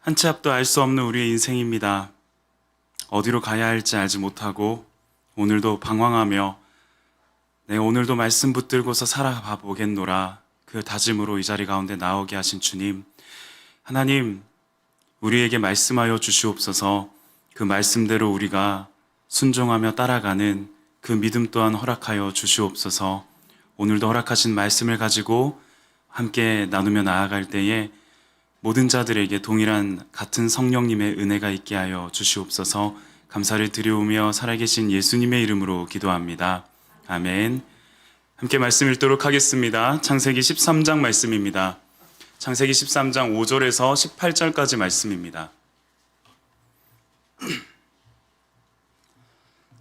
한 치 앞도 알 수 없는 우리의 인생입니다. 어디로 가야 할지 알지 못하고 오늘도 방황하며 오늘도 말씀 붙들고서 살아가 보겠노라 그 다짐으로 이 자리 가운데 나오게 하신 주님, 하나님, 우리에게 말씀하여 주시옵소서. 그 말씀대로 우리가 순종하며 따라가는 그 믿음 또한 허락하여 주시옵소서. 오늘도 허락하신 말씀을 가지고 함께 나누며 나아갈 때에 모든 자들에게 동일한 같은 성령님의 은혜가 있게 하여 주시옵소서. 감사를 드리오며 살아계신 예수님의 이름으로 기도합니다. 아멘. 함께 말씀 읽도록 하겠습니다. 창세기 13장 말씀입니다. 창세기 13장 5절에서 18절까지 말씀입니다.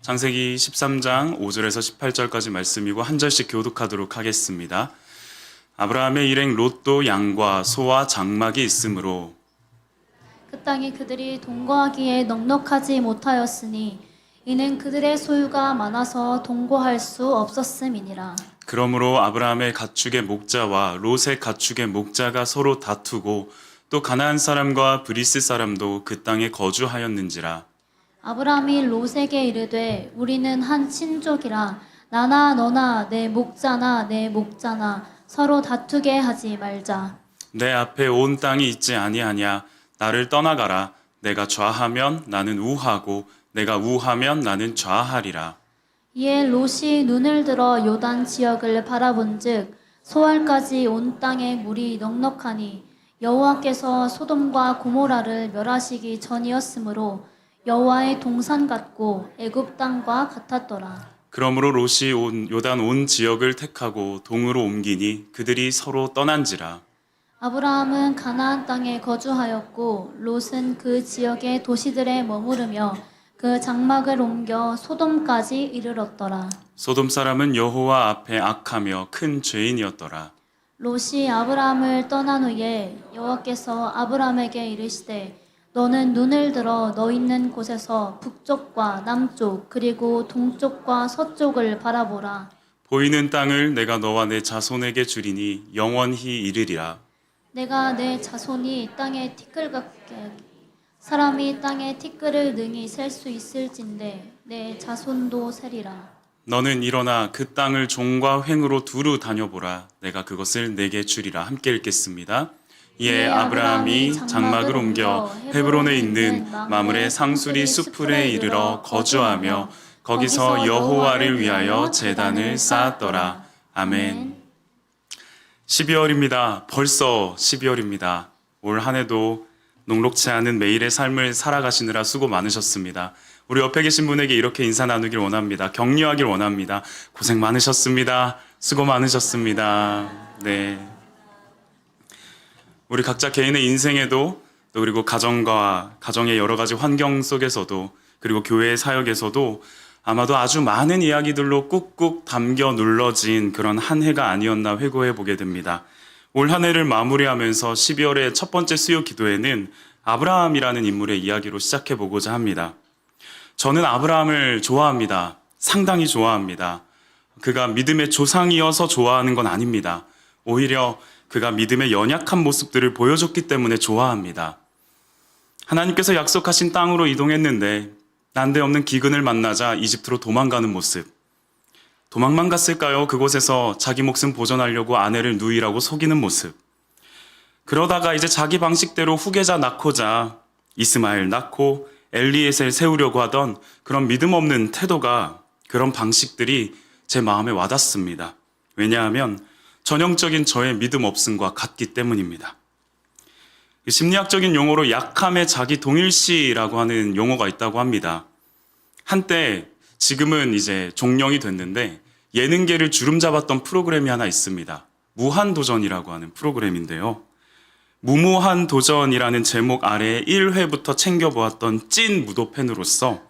창세기 13장 5절에서 18절까지 말씀이고 한 절씩 교독하도록 하겠습니다. 아브라함의 일행 롯도 양과 소와 장막이 있으므로 그 땅에 그들이 동거하기에 넉넉하지 못하였으니 이는 그들의 소유가 많아서 동거할 수 없었음이니라. 그러므로 아브라함의 가축의 목자와 롯의 가축의 목자가 서로 다투고 또 가나안 사람과 브리스 사람도 그 땅에 거주하였는지라. 아브라함이 롯에게 이르되 우리는 한 친족이라 나나 너나 내 목자나 내 목자나 서로 다투게 하지 말자. 내 앞에 온 땅이 있지 아니하냐. 나를 떠나가라. 내가 좌하면 나는 우하고 내가 우하면 나는 좌하리라. 이에 롯이 눈을 들어 요단 지역을 바라본즉 소알까지 온 땅에 물이 넉넉하니 여호와께서 소돔과 고모라를 멸하시기 전이었으므로 여호와의 동산 같고 애굽 땅과 같았더라. 그러므로 롯이 요단 온 지역을 택하고 동으로 옮기니 그들이 서로 떠난지라. 아브라함은 가나안 땅에 거주하였고 롯은 그 지역의 도시들에 머무르며 그 장막을 옮겨 소돔까지 이르렀더라. 소돔 사람은 여호와 앞에 악하며 큰 죄인이었더라. 롯이 아브라함을 떠난 후에 여호와께서 아브라함에게 이르시되 너는 눈을 들어 너 있는 곳에서 북쪽과 남쪽 그리고 동쪽과 서쪽을 바라보라. 보이는 땅을 내가 너와 내 자손에게 주리니 영원히 이르리라. 내가 내 자손이 땅에 티끌 같게 사람이 땅에 티끌을 능히 셀 수 있을진데 내 자손도 세리라. 너는 일어나 그 땅을 종과 횡으로 두루 다녀보라. 내가 그것을 내게 주리라. 함께 읽겠습니다. 이에 아브라함이 장막을 옮겨 헤브론에 있는 마므레 상수리 수풀에 이르러 거주하며 거기서 여호와를 위하여 제단을 쌓았더라. 아멘. 12월입니다. 벌써 12월입니다. 올 한 해도 녹록치 않은 매일의 삶을 살아가시느라 수고 많으셨습니다. 우리 옆에 계신 분에게 이렇게 인사 나누길 원합니다. 격려하길 원합니다. 고생 많으셨습니다. 수고 많으셨습니다. 네. 우리 각자 개인의 인생에도 또 그리고 가정과 가정의 여러 가지 환경 속에서도 그리고 교회의 사역에서도 아마도 아주 많은 이야기들로 꾹꾹 담겨 눌러진 그런 한 해가 아니었나 회고해 보게 됩니다. 올 한 해를 마무리하면서 12월의 첫 번째 수요 기도회는 아브라함이라는 인물의 이야기로 시작해 보고자 합니다. 저는 아브라함을 좋아합니다. 상당히 좋아합니다. 그가 믿음의 조상이어서 좋아하는 건 아닙니다. 오히려 그가 믿음의 연약한 모습들을 보여줬기 때문에 좋아합니다. 하나님께서 약속하신 땅으로 이동했는데 난데없는 기근을 만나자 이집트로 도망가는 모습. 도망만 갔을까요? 그곳에서 자기 목숨 보존하려고 아내를 누이라고 속이는 모습. 그러다가 이제 자기 방식대로 후계자 낳고자 이스마엘 낳고 엘리에셀 세우려고 하던 그런 믿음 없는 태도가, 그런 방식들이 제 마음에 와닿습니다. 왜냐하면 전형적인 저의 믿음 없음과 같기 때문입니다. 심리학적인 용어로 약함의 자기 동일시라고 하는 용어가 있다고 합니다. 한때, 지금은 이제 종령이 됐는데 예능계를 주름잡았던 프로그램이 하나 있습니다. 무한도전이라고 하는 프로그램인데요. 무모한 도전이라는 제목 아래에 1회부터 챙겨보았던 찐 무도팬으로서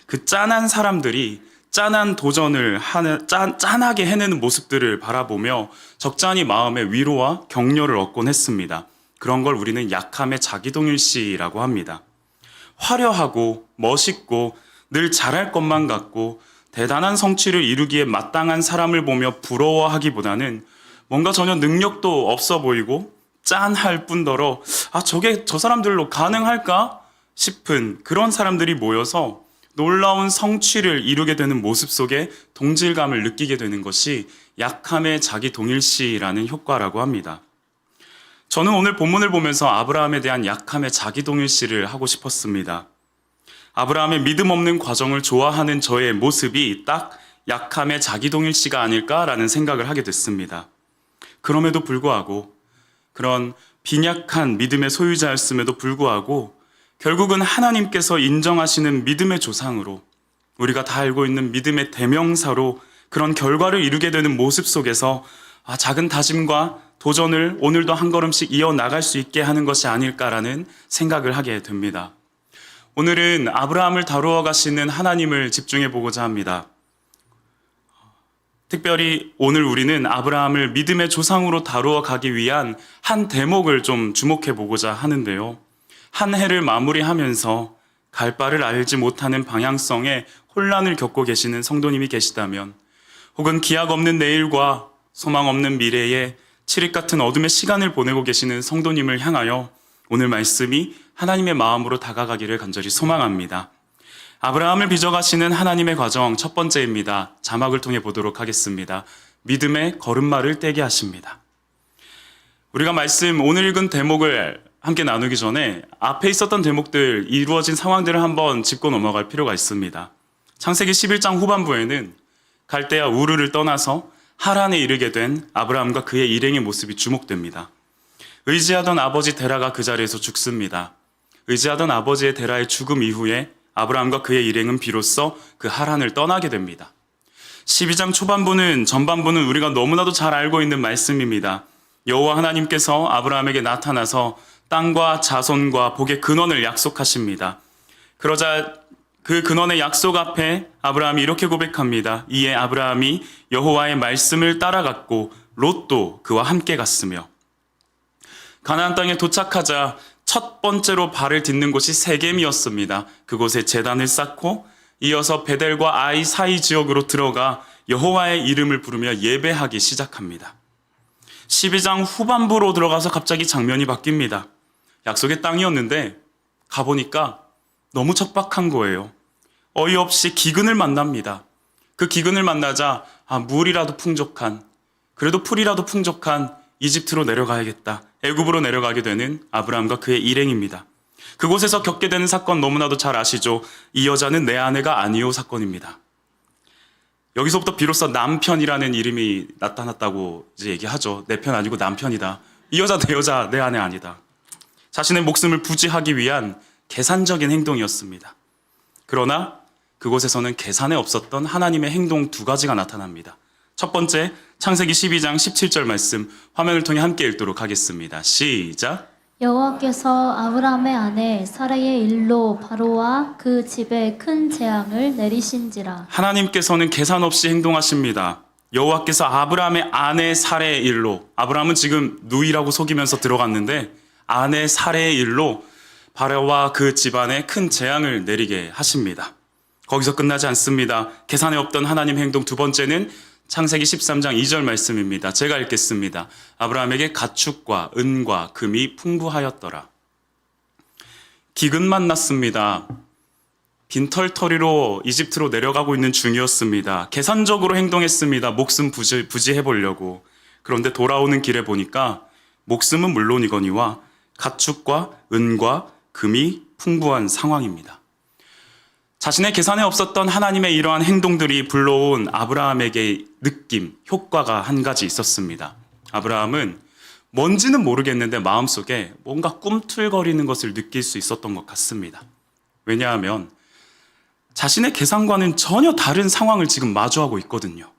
그 짠한 사람들이 짠한 도전을 짠하게 해내는 모습들을 바라보며 적잖이 마음에 위로와 격려를 얻곤 했습니다. 그런 걸 우리는 약함의 자기동일시라고 합니다. 화려하고 멋있고 늘 잘할 것만 같고 대단한 성취를 이루기에 마땅한 사람을 보며 부러워하기보다는 뭔가 전혀 능력도 없어 보이고 짠할 뿐더러 저게 저 사람들로 가능할까 싶은 그런 사람들이 모여서 놀라운 성취를 이루게 되는 모습 속에 동질감을 느끼게 되는 것이 약함의 자기 동일시라는 효과라고 합니다. 저는 오늘 본문을 보면서 아브라함에 대한 약함의 자기 동일시를 하고 싶었습니다. 아브라함의 믿음 없는 과정을 좋아하는 저의 모습이 딱 약함의 자기 동일시가 아닐까라는 생각을 하게 됐습니다. 그럼에도 불구하고 그런 빈약한 믿음의 소유자였음에도 불구하고 결국은 하나님께서 인정하시는 믿음의 조상으로 우리가 다 알고 있는 믿음의 대명사로 그런 결과를 이루게 되는 모습 속에서 작은 다짐과 도전을 오늘도 한 걸음씩 이어나갈 수 있게 하는 것이 아닐까라는 생각을 하게 됩니다. 오늘은 아브라함을 다루어 가시는 하나님을 집중해 보고자 합니다. 특별히 오늘 우리는 아브라함을 믿음의 조상으로 다루어 가기 위한 한 대목을 좀 주목해 보고자 하는데요. 한 해를 마무리하면서 갈 바를 알지 못하는 방향성에 혼란을 겪고 계시는 성도님이 계시다면, 혹은 기약 없는 내일과 소망 없는 미래에 칠흑 같은 어둠의 시간을 보내고 계시는 성도님을 향하여 오늘 말씀이 하나님의 마음으로 다가가기를 간절히 소망합니다. 아브라함을 빚어가시는 하나님의 과정 첫 번째입니다. 자막을 통해 보도록 하겠습니다. 믿음의 걸음마를 떼게 하십니다. 우리가 오늘 읽은 대목을 함께 나누기 전에 앞에 있었던 대목들, 이루어진 상황들을 한번 짚고 넘어갈 필요가 있습니다. 창세기 11장 후반부에는 갈대아 우르를 떠나서 하란에 이르게 된 아브라함과 그의 일행의 모습이 주목됩니다. 의지하던 아버지 데라가 그 자리에서 죽습니다. 의지하던 아버지의 데라의 죽음 이후에 아브라함과 그의 일행은 비로소 그 하란을 떠나게 됩니다. 12장 전반부는 우리가 너무나도 잘 알고 있는 말씀입니다. 여호와 하나님께서 아브라함에게 나타나서 땅과 자손과 복의 근원을 약속하십니다. 그러자 그 근원의 약속 앞에 아브라함이 이렇게 고백합니다. 이에 아브라함이 여호와의 말씀을 따라갔고 롯도 그와 함께 갔으며, 가나안 땅에 도착하자 첫 번째로 발을 딛는 곳이 세겜이었습니다. 그곳에 제단을 쌓고 이어서 베델과 아이 사이 지역으로 들어가 여호와의 이름을 부르며 예배하기 시작합니다. 12장 후반부로 들어가서 갑자기 장면이 바뀝니다. 약속의 땅이었는데 가보니까 너무 척박한 거예요. 어이없이 기근을 만납니다. 그 기근을 만나자 물이라도 풍족한, 그래도 풀이라도 풍족한 이집트로 내려가야겠다, 애굽으로 내려가게 되는 아브라함과 그의 일행입니다. 그곳에서 겪게 되는 사건 너무나도 잘 아시죠? 이 여자는 내 아내가 아니오 사건입니다. 여기서부터 비로소 남편이라는 이름이 나타났다고 이제 얘기하죠. 내 편 아니고 남편이다. 이 여자 내 여자, 내 아내 아니다. 자신의 목숨을 부지하기 위한 계산적인 행동이었습니다. 그러나 그곳에서는 계산에 없었던 하나님의 행동 두 가지가 나타납니다. 첫 번째, 창세기 12장 17절 말씀 화면을 통해 함께 읽도록 하겠습니다. 시작. 여호와께서 아브라함의 아내 사라의 일로 바로와 그 집에 큰 재앙을 내리신지라. 하나님께서는 계산 없이 행동하십니다. 여호와께서 아브라함의 아내 사라의 일로, 아브라함은 지금 누이라고 속이면서 들어갔는데 아내 사라의 일로 바로와 그 집안에 큰 재앙을 내리게 하십니다. 거기서 끝나지 않습니다. 계산에 없던 하나님 행동 두 번째는 창세기 13장 2절 말씀입니다. 제가 읽겠습니다. 아브라함에게 가축과 은과 금이 풍부하였더라. 기근만 났습니다. 빈털터리로 이집트로 내려가고 있는 중이었습니다. 계산적으로 행동했습니다. 목숨 부지해보려고. 그런데 돌아오는 길에 보니까 목숨은 물론이거니와 가축과 은과 금이 풍부한 상황입니다. 자신의 계산에 없었던 하나님의 이러한 행동들이 불러온 아브라함에게 느낌, 효과가 한 가지 있었습니다. 아브라함은 뭔지는 모르겠는데 마음속에 뭔가 꿈틀거리는 것을 느낄 수 있었던 것 같습니다. 왜냐하면 자신의 계산과는 전혀 다른 상황을 지금 마주하고 있거든요.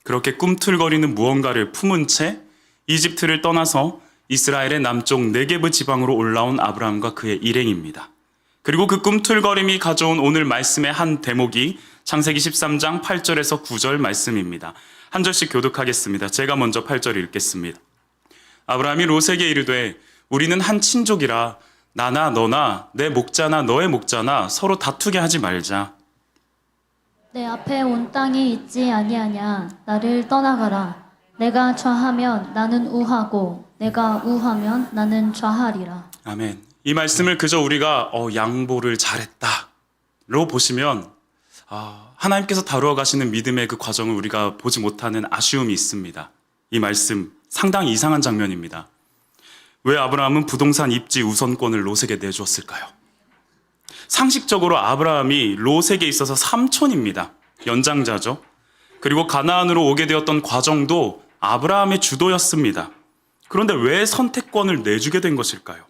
그렇게 꿈틀거리는 무언가를 품은 채 이집트를 떠나서 이스라엘의 남쪽 네게브 지방으로 올라온 아브라함과 그의 일행입니다. 그리고 그 꿈틀거림이 가져온 오늘 말씀의 한 대목이 창세기 13장 8절에서 9절 말씀입니다. 한 절씩 교독하겠습니다. 제가 먼저 8절 읽겠습니다. 아브라함이 롯에게 이르되 우리는 한 친족이라 나나 너나 내 목자나 너의 목자나 서로 다투게 하지 말자. 내 앞에 온 땅이 있지 아니하냐. 나를 떠나가라. 내가 좌하면 나는 우하고 내가 우하면 나는 좌하리라. 아멘. 이 말씀을 그저 우리가 양보를 잘했다로 보시면 하나님께서 다루어 가시는 믿음의 그 과정을 우리가 보지 못하는 아쉬움이 있습니다. 이 말씀 상당히 이상한 장면입니다. 왜 아브라함은 부동산 입지 우선권을 롯에게 내주었을까요? 상식적으로 아브라함이 롯에게 있어서 삼촌입니다. 연장자죠. 그리고 가나안으로 오게 되었던 과정도 아브라함의 주도였습니다. 그런데 왜 선택권을 내주게 된 것일까요?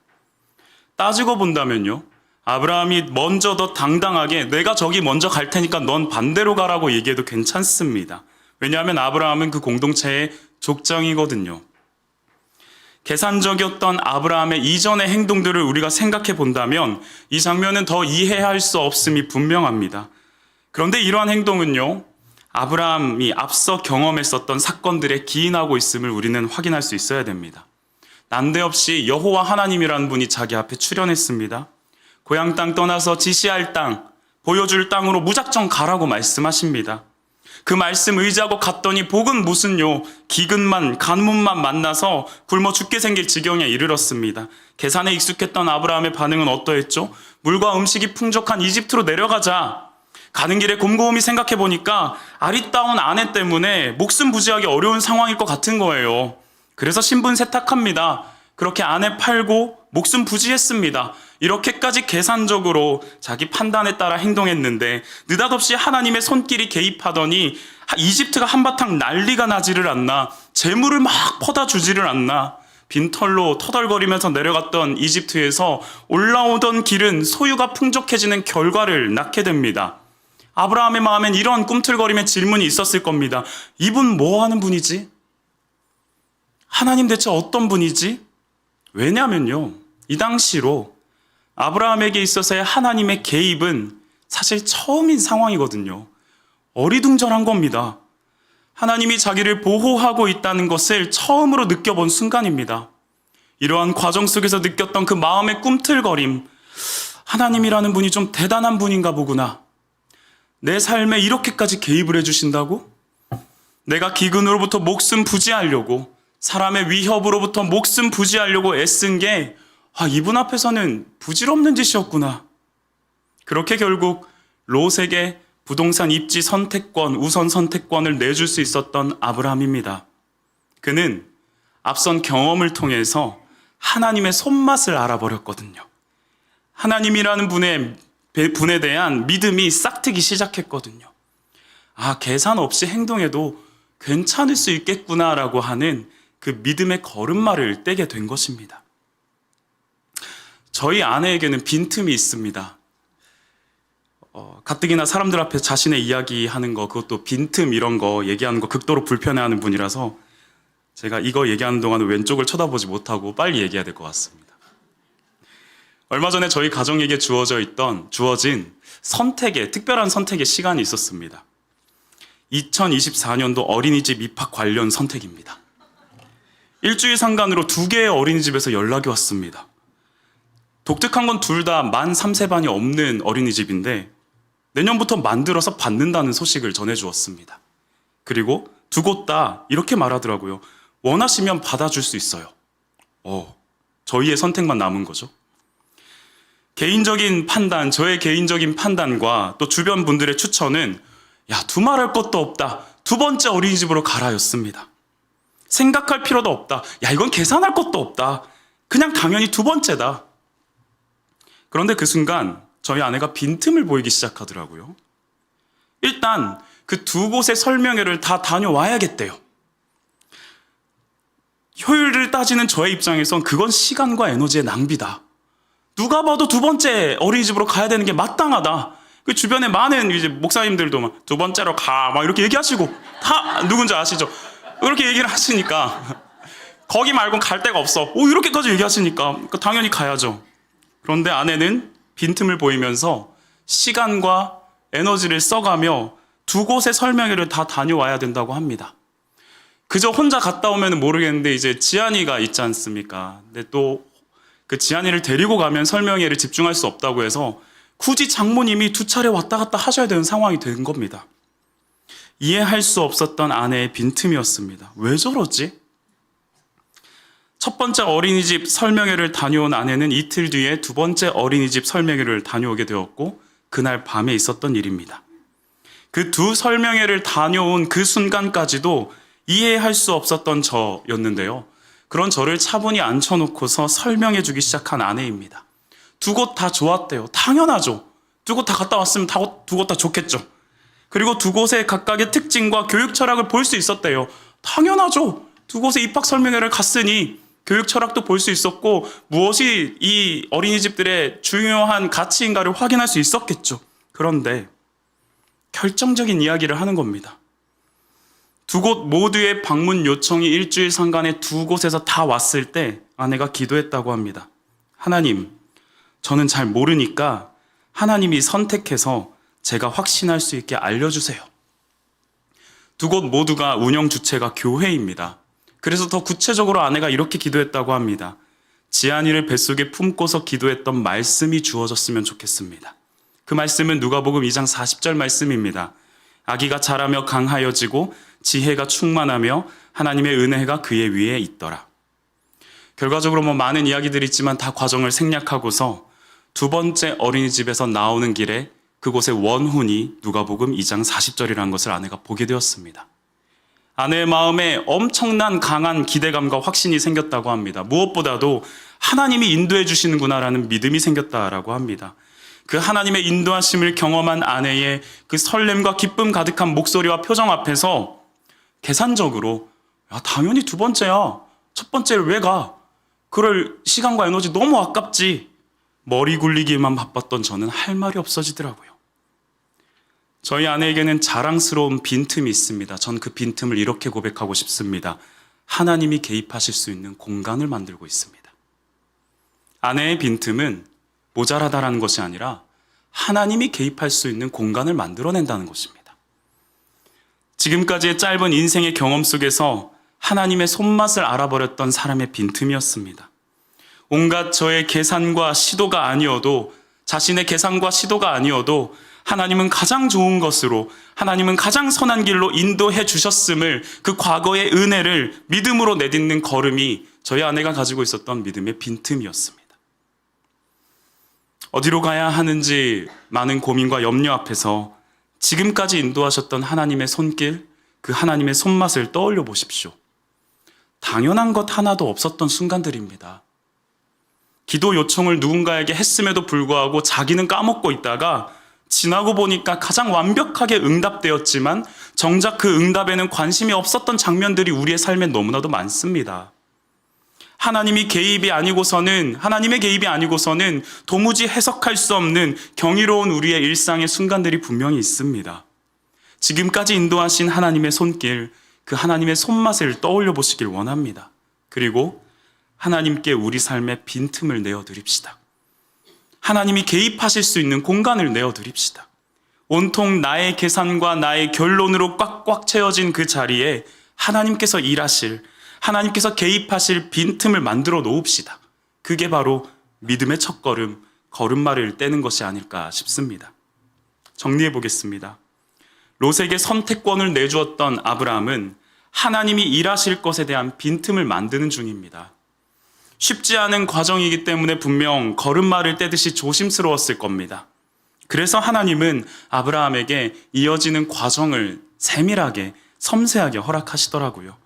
따지고 본다면요, 아브라함이 먼저 더 당당하게 내가 저기 먼저 갈 테니까 넌 반대로 가라고 얘기해도 괜찮습니다. 왜냐하면 아브라함은 그 공동체의 족장이거든요. 계산적이었던 아브라함의 이전의 행동들을 우리가 생각해 본다면 이 장면은 더 이해할 수 없음이 분명합니다. 그런데 이러한 행동은요, 아브라함이 앞서 경험했었던 사건들에 기인하고 있음을 우리는 확인할 수 있어야 됩니다. 난데없이 여호와 하나님이라는 분이 자기 앞에 출현했습니다. 고향 땅 떠나서 지시할 땅, 보여줄 땅으로 무작정 가라고 말씀하십니다. 그 말씀 의지하고 갔더니 복은 무슨요, 기근만 가뭄만 만나서 굶어 죽게 생길 지경에 이르렀습니다. 계산에 익숙했던 아브라함의 반응은 어떠했죠? 물과 음식이 풍족한 이집트로 내려가자. 가는 길에 곰곰이 생각해 보니까 아리따운 아내 때문에 목숨 부지하기 어려운 상황일 것 같은 거예요. 그래서 신분 세탁합니다. 그렇게 아내 팔고 목숨 부지했습니다. 이렇게까지 계산적으로 자기 판단에 따라 행동했는데 느닷없이 하나님의 손길이 개입하더니 이집트가 한바탕 난리가 나지를 않나, 재물을 막 퍼다 주지를 않나, 빈털로 터덜거리면서 내려갔던 이집트에서 올라오던 길은 소유가 풍족해지는 결과를 낳게 됩니다. 아브라함의 마음엔 이런 꿈틀거림의 질문이 있었을 겁니다. 이분 뭐 하는 분이지? 하나님 대체 어떤 분이지? 왜냐면요, 이 당시로 아브라함에게 있어서의 하나님의 개입은 사실 처음인 상황이거든요. 어리둥절한 겁니다. 하나님이 자기를 보호하고 있다는 것을 처음으로 느껴본 순간입니다. 이러한 과정 속에서 느꼈던 그 마음의 꿈틀거림, 하나님이라는 분이 좀 대단한 분인가 보구나. 내 삶에 이렇게까지 개입을 해주신다고? 내가 기근으로부터 목숨 부지하려고, 사람의 위협으로부터 목숨 부지하려고 애쓴 게 이분 앞에서는 부질없는 짓이었구나. 그렇게 결국 롯에게 부동산 입지 선택권, 우선 선택권을 내줄 수 있었던 아브라함입니다. 그는 앞선 경험을 통해서 하나님의 손맛을 알아버렸거든요. 하나님이라는 분에 대한 믿음이 싹트기 시작했거든요. 계산 없이 행동해도 괜찮을 수 있겠구나라고 하는 그 믿음의 걸음마를 떼게 된 것입니다. 저희 아내에게는 빈틈이 있습니다. 가뜩이나 사람들 앞에 자신의 이야기하는 거, 그것도 빈틈 이런 거 얘기하는 거 극도로 불편해하는 분이라서 제가 이거 얘기하는 동안은 왼쪽을 쳐다보지 못하고 빨리 얘기해야 될 것 같습니다. 얼마 전에 저희 가정에게 주어진 특별한 선택의 시간이 있었습니다. 2024년도 어린이집 입학 관련 선택입니다. 일주일 상간으로 2개의 어린이집에서 연락이 왔습니다. 독특한 건 둘 다 만 3세반이 없는 어린이집인데 내년부터 만들어서 받는다는 소식을 전해주었습니다. 그리고 두 곳 다 이렇게 말하더라고요. 원하시면 받아줄 수 있어요. 저희의 선택만 남은 거죠. 저의 개인적인 판단과 또 주변 분들의 추천은 두말할 것도 없다, 2번째 어린이집으로 가라였습니다. 생각할 필요도 없다, 이건 계산할 것도 없다, 그냥 당연히 2번째다. 그런데 그 순간 저희 아내가 빈틈을 보이기 시작하더라고요. 일단 그 2곳의 설명회를 다 다녀와야겠대요. 효율을 따지는 저의 입장에선 그건 시간과 에너지의 낭비다. 누가 봐도 2번째 어린이집으로 가야 되는 게 마땅하다. 그 주변에 많은 이제 목사님들도 2번째로 가 이렇게 얘기하시고, 다 누군지 아시죠? 그렇게 얘기를 하시니까 거기 말고는 갈 데가 없어. 이렇게까지 얘기하시니까 당연히 가야죠. 그런데 아내는 빈틈을 보이면서 시간과 에너지를 써가며 2곳의 설명회를 다 다녀와야 된다고 합니다. 그저 혼자 갔다 오면 모르겠는데 이제 지안이가 있지 않습니까? 근데 또 그 지안이를 데리고 가면 설명회를 집중할 수 없다고 해서 굳이 장모님이 2차례 왔다 갔다 하셔야 되는 상황이 된 겁니다. 이해할 수 없었던 아내의 빈틈이었습니다. 왜 저러지? 첫 번째 어린이집 설명회를 다녀온 아내는 이틀 뒤에 두 번째 어린이집 설명회를 다녀오게 되었고 그날 밤에 있었던 일입니다. 그 두 설명회를 다녀온 그 순간까지도 이해할 수 없었던 저였는데요. 그런 저를 차분히 앉혀놓고서 설명해 주기 시작한 아내입니다. 두 곳 다 좋았대요. 당연하죠. 두 곳 다 갔다 왔으면 두 곳 다 좋겠죠. 그리고 두 곳의 각각의 특징과 교육 철학을 볼 수 있었대요. 당연하죠. 두 곳의 입학 설명회를 갔으니 교육 철학도 볼 수 있었고 무엇이 이 어린이집들의 중요한 가치인가를 확인할 수 있었겠죠. 그런데 결정적인 이야기를 하는 겁니다. 두 곳 모두의 방문 요청이 일주일 상간에 두 곳에서 다 왔을 때 아내가 기도했다고 합니다. 하나님, 저는 잘 모르니까 하나님이 선택해서 제가 확신할 수 있게 알려주세요. 두 곳 모두가 운영 주체가 교회입니다. 그래서 더 구체적으로 아내가 이렇게 기도했다고 합니다. 지안이를 뱃속에 품고서 기도했던 말씀이 주어졌으면 좋겠습니다. 그 말씀은 누가복음 2장 40절 말씀입니다. 아기가 자라며 강하여지고 지혜가 충만하며 하나님의 은혜가 그의 위에 있더라. 결과적으로 많은 이야기들이 있지만 다 과정을 생략하고서 두 번째 어린이집에서 나오는 길에 그곳의 원혼이 누가복음 2장 40절이라는 것을 아내가 보게 되었습니다. 아내의 마음에 엄청난 강한 기대감과 확신이 생겼다고 합니다. 무엇보다도 하나님이 인도해 주시는구나라는 믿음이 생겼다라고 합니다. 그 하나님의 인도하심을 경험한 아내의 그 설렘과 기쁨 가득한 목소리와 표정 앞에서 계산적으로 당연히 두 번째야. 첫 번째를 왜 가? 그럴 시간과 에너지 너무 아깝지. 머리 굴리기에만 바빴던 저는 할 말이 없어지더라고요. 저희 아내에게는 자랑스러운 빈틈이 있습니다. 전 그 빈틈을 이렇게 고백하고 싶습니다. 하나님이 개입하실 수 있는 공간을 만들고 있습니다. 아내의 빈틈은 모자라다라는 것이 아니라 하나님이 개입할 수 있는 공간을 만들어낸다는 것입니다. 지금까지의 짧은 인생의 경험 속에서 하나님의 손맛을 알아버렸던 사람의 빈틈이었습니다. 온갖 저의 계산과 시도가 아니어도 자신의 계산과 시도가 아니어도 하나님은 가장 좋은 것으로 하나님은 가장 선한 길로 인도해 주셨음을 그 과거의 은혜를 믿음으로 내딛는 걸음이 저희 아내가 가지고 있었던 믿음의 빈틈이었습니다. 어디로 가야 하는지 많은 고민과 염려 앞에서 지금까지 인도하셨던 하나님의 손길, 그 하나님의 손맛을 떠올려 보십시오. 당연한 것 하나도 없었던 순간들입니다. 기도 요청을 누군가에게 했음에도 불구하고 자기는 까먹고 있다가 지나고 보니까 가장 완벽하게 응답되었지만 정작 그 응답에는 관심이 없었던 장면들이 우리의 삶에 너무나도 많습니다. 하나님의 개입이 아니고서는 도무지 해석할 수 없는 경이로운 우리의 일상의 순간들이 분명히 있습니다. 지금까지 인도하신 하나님의 손길, 그 하나님의 손맛을 떠올려 보시길 원합니다. 그리고 하나님께 우리 삶의 빈틈을 내어드립시다. 하나님이 개입하실 수 있는 공간을 내어드립시다. 온통 나의 계산과 나의 결론으로 꽉꽉 채워진 그 자리에 하나님께서 일하실, 하나님께서 개입하실 빈틈을 만들어 놓읍시다. 그게 바로 믿음의 첫걸음, 걸음마를 떼는 것이 아닐까 싶습니다. 정리해 보겠습니다. 롯에게 선택권을 내주었던 아브라함은 하나님이 일하실 것에 대한 빈틈을 만드는 중입니다. 쉽지 않은 과정이기 때문에 분명 걸음마를 떼듯이 조심스러웠을 겁니다. 그래서 하나님은 아브라함에게 이어지는 과정을 세밀하게, 섬세하게 허락하시더라고요.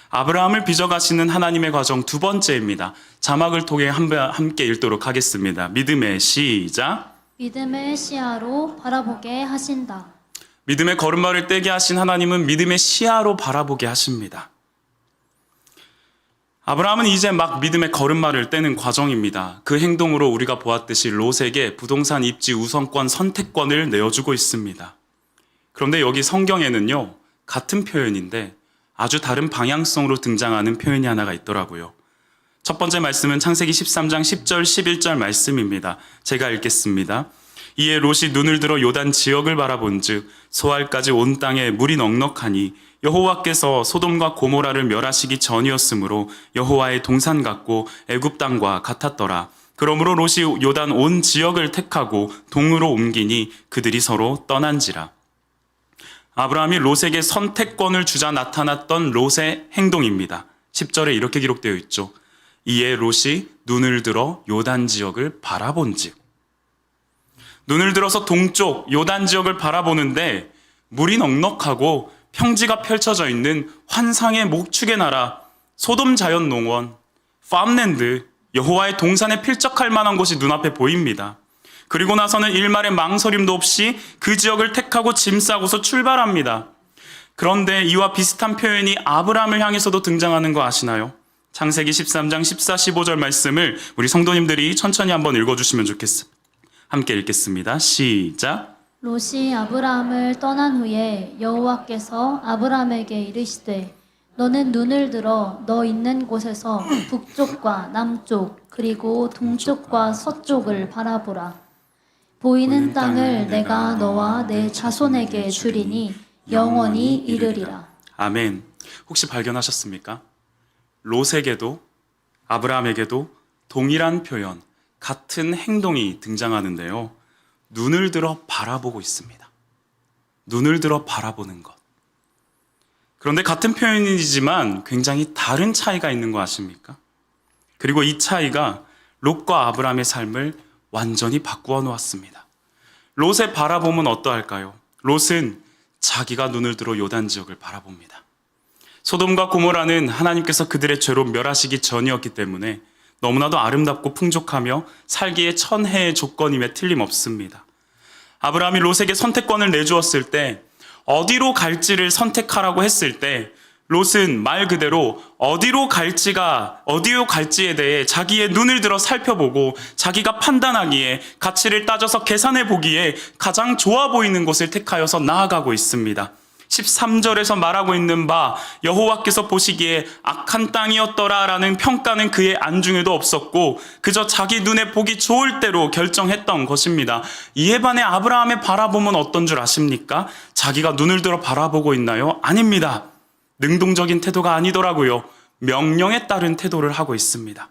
아브라함을 빚어가시는 하나님의 과정 두 번째입니다. 자막을 통해 함께 읽도록 하겠습니다. 믿음의 시작. 믿음의 시야로 바라보게 하신다. 믿음의 걸음마를 떼게 하신 하나님은 믿음의 시야로 바라보게 하십니다. 아브라함은 이제 막 믿음의 걸음마를 떼는 과정입니다. 그 행동으로 우리가 보았듯이 롯에게 부동산 입지 우선권 선택권을 내어주고 있습니다. 그런데 여기 성경에는요, 같은 표현인데 아주 다른 방향성으로 등장하는 표현이 하나가 있더라고요. 첫 번째 말씀은 창세기 13장 10절 11절 말씀입니다. 제가 읽겠습니다. 이에 롯이 눈을 들어 요단 지역을 바라본즉 소알까지 온 땅에 물이 넉넉하니 여호와께서 소돔과 고모라를 멸하시기 전이었으므로 여호와의 동산 같고 애굽 땅과 같았더라. 그러므로 롯이 요단 온 지역을 택하고 동으로 옮기니 그들이 서로 떠난지라. 아브라함이 롯에게 선택권을 주자 나타났던 롯의 행동입니다. 10절에 이렇게 기록되어 있죠. 이에 롯이 눈을 들어 요단 지역을 바라본즉. 눈을 들어서 동쪽 요단 지역을 바라보는데 물이 넉넉하고 평지가 펼쳐져 있는 환상의 목축의 나라, 소돔 자연 농원, 팜랜드, 여호와의 동산에 필적할 만한 곳이 눈앞에 보입니다. 그리고 나서는 일말의 망설임도 없이 그 지역을 택하고 짐 싸고서 출발합니다. 그런데 이와 비슷한 표현이 아브라함을 향해서도 등장하는 거 아시나요? 창세기 13장 14, 15절 말씀을 우리 성도님들이 천천히 한번 읽어주시면 좋겠습니다. 함께 읽겠습니다. 시작. 롯이 아브라함을 떠난 후에 여호와께서 아브라함에게 이르시되 너는 눈을 들어 너 있는 곳에서 북쪽과 남쪽 그리고 동쪽과 서쪽을 바라보라. 보이는 땅을 내가 너와 내 자손에게 주리니 영원히 이르리라. 아멘. 혹시 발견하셨습니까? 롯에게도 아브라함에게도 동일한 표현, 같은 행동이 등장하는데요. 눈을 들어 바라보고 있습니다. 눈을 들어 바라보는 것. 그런데 같은 표현이지만 굉장히 다른 차이가 있는 거 아십니까? 그리고 이 차이가 롯과 아브라함의 삶을 완전히 바꾸어 놓았습니다. 롯의 바라봄은 어떠할까요? 롯은 자기가 눈을 들어 요단 지역을 바라봅니다. 소돔과 고모라는 하나님께서 그들의 죄로 멸하시기 전이었기 때문에 너무나도 아름답고 풍족하며 살기에 천혜의 조건임에 틀림없습니다. 아브라함이 롯에게 선택권을 내주었을 때 어디로 갈지를 선택하라고 했을 때 롯은 말 그대로 어디로 갈지에 대해 자기의 눈을 들어 살펴보고 자기가 판단하기에 가치를 따져서 계산해 보기에 가장 좋아 보이는 곳을 택하여서 나아가고 있습니다. 13절에서 말하고 있는 바 여호와께서 보시기에 악한 땅이었더라라는 평가는 그의 안중에도 없었고 그저 자기 눈에 보기 좋을 대로 결정했던 것입니다. 이에 반해 아브라함의 바라봄은 어떤 줄 아십니까? 자기가 눈을 들어 바라보고 있나요? 아닙니다. 능동적인 태도가 아니더라고요. 명령에 따른 태도를 하고 있습니다.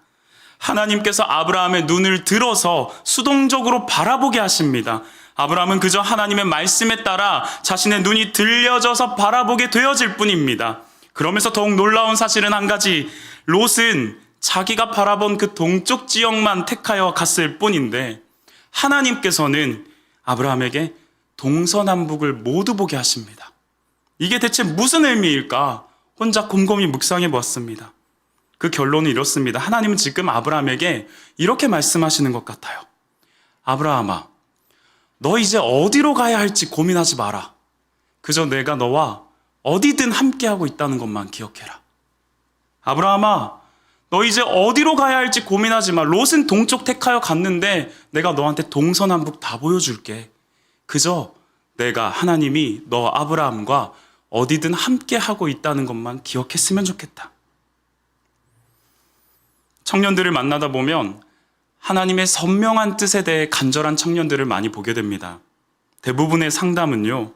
하나님께서 아브라함의 눈을 들어서 수동적으로 바라보게 하십니다. 아브라함은 그저 하나님의 말씀에 따라 자신의 눈이 들려져서 바라보게 되어질 뿐입니다. 그러면서 더욱 놀라운 사실은 한 가지, 롯은 자기가 바라본 그 동쪽 지역만 택하여 갔을 뿐인데 하나님께서는 아브라함에게 동서남북을 모두 보게 하십니다. 이게 대체 무슨 의미일까? 혼자 곰곰이 묵상해 보았습니다. 그 결론은 이렇습니다. 하나님은 지금 아브라함에게 이렇게 말씀하시는 것 같아요. 아브라함아, 너 이제 어디로 가야 할지 고민하지 마라. 그저 내가 너와 어디든 함께하고 있다는 것만 기억해라. 아브라함아, 너 이제 어디로 가야 할지 고민하지 마. 롯은 동쪽 택하여 갔는데 내가 너한테 동서남북 다 보여줄게. 그저 내가 하나님이 너 아브라함과 어디든 함께하고 있다는 것만 기억했으면 좋겠다. 청년들을 만나다 보면 하나님의 선명한 뜻에 대해 간절한 청년들을 많이 보게 됩니다. 대부분의 상담은요,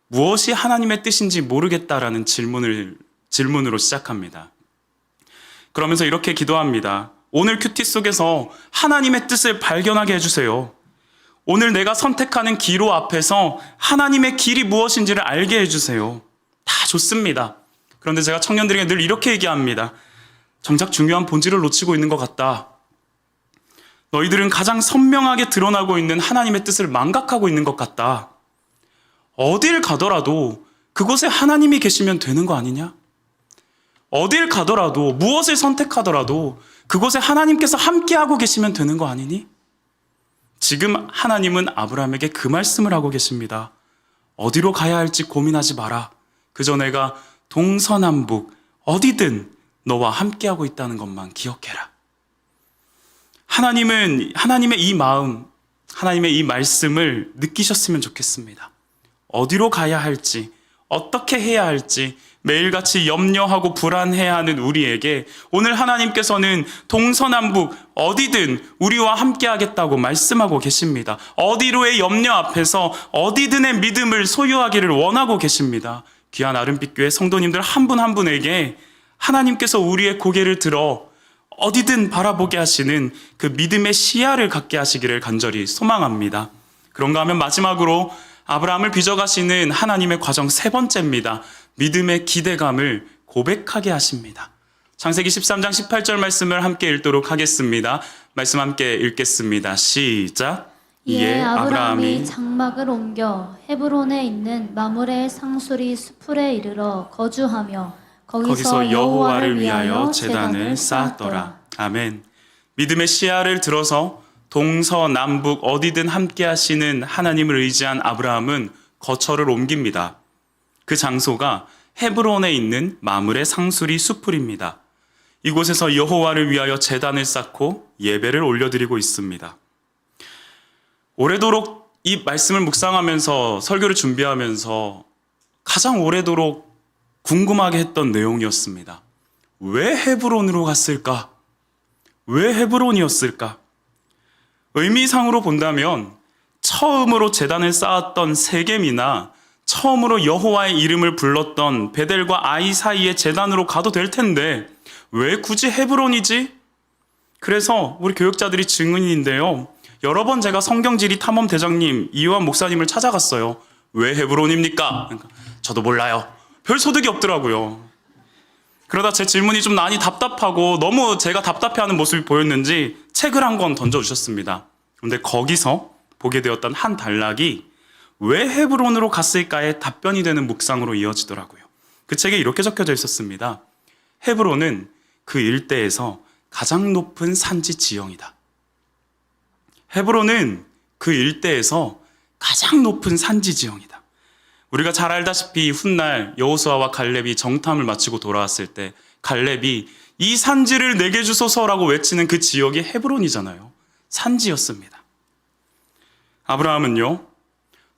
무엇이 하나님의 뜻인지 모르겠다라는 질문으로 시작합니다. 그러면서 이렇게 기도합니다. 오늘 큐티 속에서 하나님의 뜻을 발견하게 해주세요. 오늘 내가 선택하는 기로 앞에서 하나님의 길이 무엇인지를 알게 해주세요. 다 좋습니다. 그런데 제가 청년들에게 늘 이렇게 얘기합니다. 정작 중요한 본질을 놓치고 있는 것 같다. 너희들은 가장 선명하게 드러나고 있는 하나님의 뜻을 망각하고 있는 것 같다. 어딜 가더라도 그곳에 하나님이 계시면 되는 거 아니냐? 어딜 가더라도 무엇을 선택하더라도 그곳에 하나님께서 함께하고 계시면 되는 거 아니니? 지금 하나님은 아브라함에게 그 말씀을 하고 계십니다. 어디로 가야 할지 고민하지 마라. 그저 내가 동서남북 어디든 너와 함께하고 있다는 것만 기억해라. 하나님의 이 마음, 하나님의 이 말씀을 느끼셨으면 좋겠습니다. 어디로 가야 할지, 어떻게 해야 할지 매일같이 염려하고 불안해하는 우리에게 오늘 하나님께서는 동서남북 어디든 우리와 함께하겠다고 말씀하고 계십니다. 어디로의 염려 앞에서 어디든의 믿음을 소유하기를 원하고 계십니다. 귀한 아름빛교회 성도님들 한 분 한 분에게 하나님께서 우리의 고개를 들어 어디든 바라보게 하시는 그 믿음의 시야를 갖게 하시기를 간절히 소망합니다. 그런가 하면 마지막으로 아브라함을 빚어가시는 하나님의 과정 세 번째입니다. 믿음의 기대감을 고백하게 하십니다. 창세기 13장 18절 말씀을 함께 읽도록 하겠습니다. 말씀 함께 읽겠습니다. 시작. 이에 아브라함이 장막을 옮겨 헤브론에 있는 마므레 상수리 수풀에 이르러 거주하며 거기서 여호와를 위하여 제단을 쌓았더라. 아멘. 믿음의 시야를 들어서 동서남북 어디든 함께 하시는 하나님을 의지한 아브라함은 거처를 옮깁니다. 그 장소가 헤브론에 있는 마므레 상수리 수풀입니다. 이곳에서 여호와를 위하여 제단을 쌓고 예배를 올려드리고 있습니다. 오래도록 이 말씀을 묵상하면서 설교를 준비하면서 가장 오래도록 궁금하게 했던 내용이었습니다. 왜 헤브론으로 갔을까? 왜 헤브론이었을까? 의미상으로 본다면 처음으로 제단을 쌓았던 세겜이나 처음으로 여호와의 이름을 불렀던 베델과 아이 사이의 제단으로 가도 될 텐데 왜 굳이 헤브론이지? 그래서 우리 교육자들이 증인인데요. 여러 번 제가 성경지리 탐험 대장님 이유한 목사님을 찾아갔어요. 왜 헤브론입니까? 그러니까 저도 몰라요. 별 소득이 없더라고요. 그러다 제 질문이 좀 많이 답답하고 너무 제가 답답해하는 모습이 보였는지 책을 한 권 던져주셨습니다. 그런데 거기서 보게 되었던 한 단락이 왜 헤브론으로 갔을까의 답변이 되는 묵상으로 이어지더라고요. 그 책에 이렇게 적혀져 있었습니다. 헤브론은 그 일대에서 가장 높은 산지 지형이다. 헤브론은 그 일대에서 가장 높은 산지 지형이다. 우리가 잘 알다시피 훗날 여호수아와 갈렙이 정탐을 마치고 돌아왔을 때 갈렙이 이 산지를 내게 주소서라고 외치는 그 지역이 헤브론이잖아요. 산지였습니다. 아브라함은요,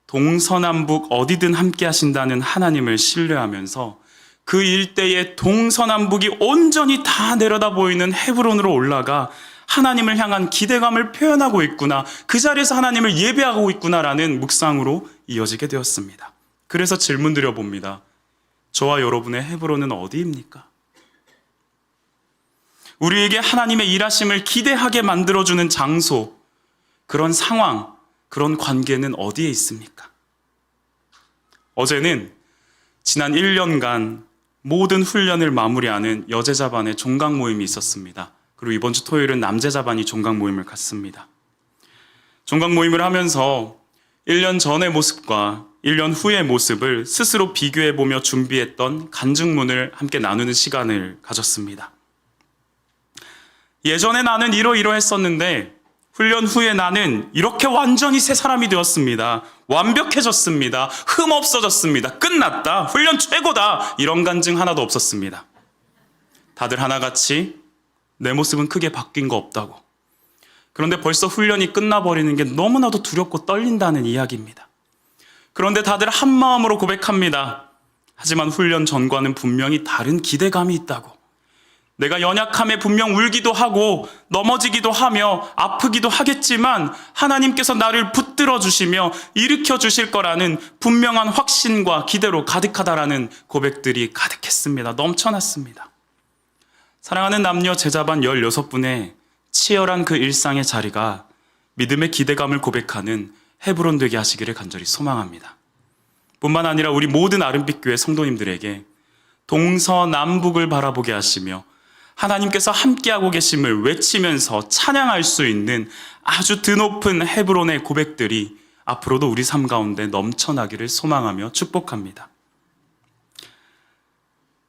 동서남북 어디든 함께 하신다는 하나님을 신뢰하면서 그 일대의 동서남북이 온전히 다 내려다 보이는 헤브론으로 올라가 하나님을 향한 기대감을 표현하고 있구나, 그 자리에서 하나님을 예배하고 있구나라는 묵상으로 이어지게 되었습니다. 그래서 질문 드려봅니다. 저와 여러분의 헤브론은 어디입니까? 우리에게 하나님의 일하심을 기대하게 만들어주는 장소, 그런 상황, 그런 관계는 어디에 있습니까? 어제는 지난 1년간 모든 훈련을 마무리하는 여제자반의 종강 모임이 있었습니다. 그리고 이번 주 토요일은 남제자반이 종강 모임을 갖습니다. 종강 모임을 하면서 1년 전의 모습과 1년 후의 모습을 스스로 비교해보며 준비했던 간증문을 함께 나누는 시간을 가졌습니다. 예전에 나는 이러이러했었는데 훈련 후에 나는 이렇게 완전히 새 사람이 되었습니다. 완벽해졌습니다. 흠 없어졌습니다. 끝났다. 훈련 최고다. 이런 간증 하나도 없었습니다. 다들 하나같이 내 모습은 크게 바뀐 거 없다고. 그런데 벌써 훈련이 끝나버리는 게 너무나도 두렵고 떨린다는 이야기입니다. 그런데 다들 한 마음으로 고백합니다. 하지만 훈련 전과는 분명히 다른 기대감이 있다고. 내가 연약함에 분명 울기도 하고 넘어지기도 하며 아프기도 하겠지만 하나님께서 나를 붙들어 주시며 일으켜 주실 거라는 분명한 확신과 기대로 가득하다라는 고백들이 가득했습니다. 넘쳐났습니다. 사랑하는 남녀 제자반 16분의 치열한 그 일상의 자리가 믿음의 기대감을 고백하는 헤브론 되게 하시기를 간절히 소망합니다. 뿐만 아니라 우리 모든 아름빛교회 성도님들에게 동서남북을 바라보게 하시며 하나님께서 함께하고 계심을 외치면서 찬양할 수 있는 아주 드높은 헤브론의 고백들이 앞으로도 우리 삶 가운데 넘쳐나기를 소망하며 축복합니다.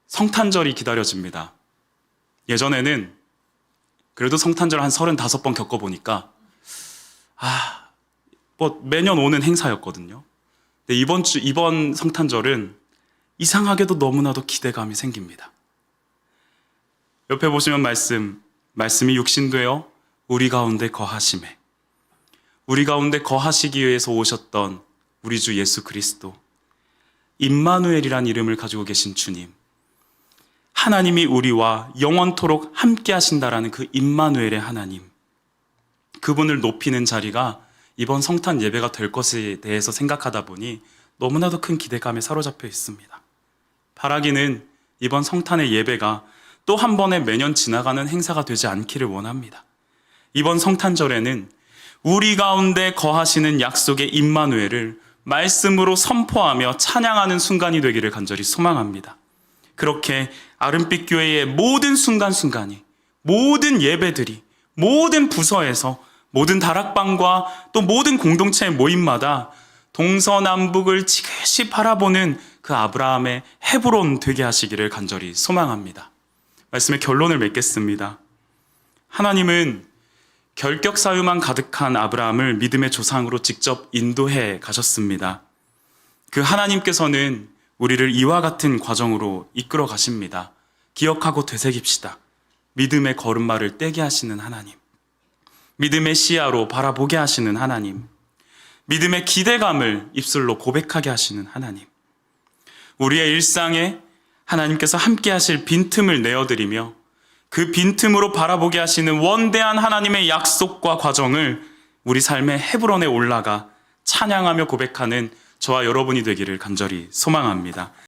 성탄절이 기다려집니다. 예전에는 그래도 성탄절 한 35번 겪어보니까 매년 오는 행사였거든요. 근데 이번 성탄절은 이상하게도 너무나도 기대감이 생깁니다. 옆에 보시면 말씀이 육신되어 우리 가운데 거하심에, 우리 가운데 거하시기 위해서 오셨던 우리 주 예수 그리스도, 임마누엘이란 이름을 가지고 계신 주님, 하나님이 우리와 영원토록 함께 하신다라는 그 임마누엘의 하나님, 그분을 높이는 자리가 이번 성탄 예배가 될 것에 대해서 생각하다 보니 너무나도 큰 기대감에 사로잡혀 있습니다. 바라기는 이번 성탄의 예배가 또 한 번에 매년 지나가는 행사가 되지 않기를 원합니다. 이번 성탄절에는 우리 가운데 거하시는 약속의 임마누엘을 말씀으로 선포하며 찬양하는 순간이 되기를 간절히 소망합니다. 그렇게 아름빛 교회의 모든 순간순간이, 모든 예배들이, 모든 부서에서, 모든 다락방과 또 모든 공동체의 모임마다 동서남북을 지그시 바라보는 그 아브라함의 헤브론 되게 하시기를 간절히 소망합니다. 말씀의 결론을 맺겠습니다. 하나님은 결격 사유만 가득한 아브라함을 믿음의 조상으로 직접 인도해 가셨습니다. 그 하나님께서는 우리를 이와 같은 과정으로 이끌어 가십니다. 기억하고 되새깁시다. 믿음의 걸음마를 떼게 하시는 하나님, 믿음의 시야로 바라보게 하시는 하나님, 믿음의 기대감을 입술로 고백하게 하시는 하나님, 우리의 일상에 하나님께서 함께 하실 빈틈을 내어드리며 그 빈틈으로 바라보게 하시는 원대한 하나님의 약속과 과정을 우리 삶의 헤브론에 올라가 찬양하며 고백하는 저와 여러분이 되기를 간절히 소망합니다.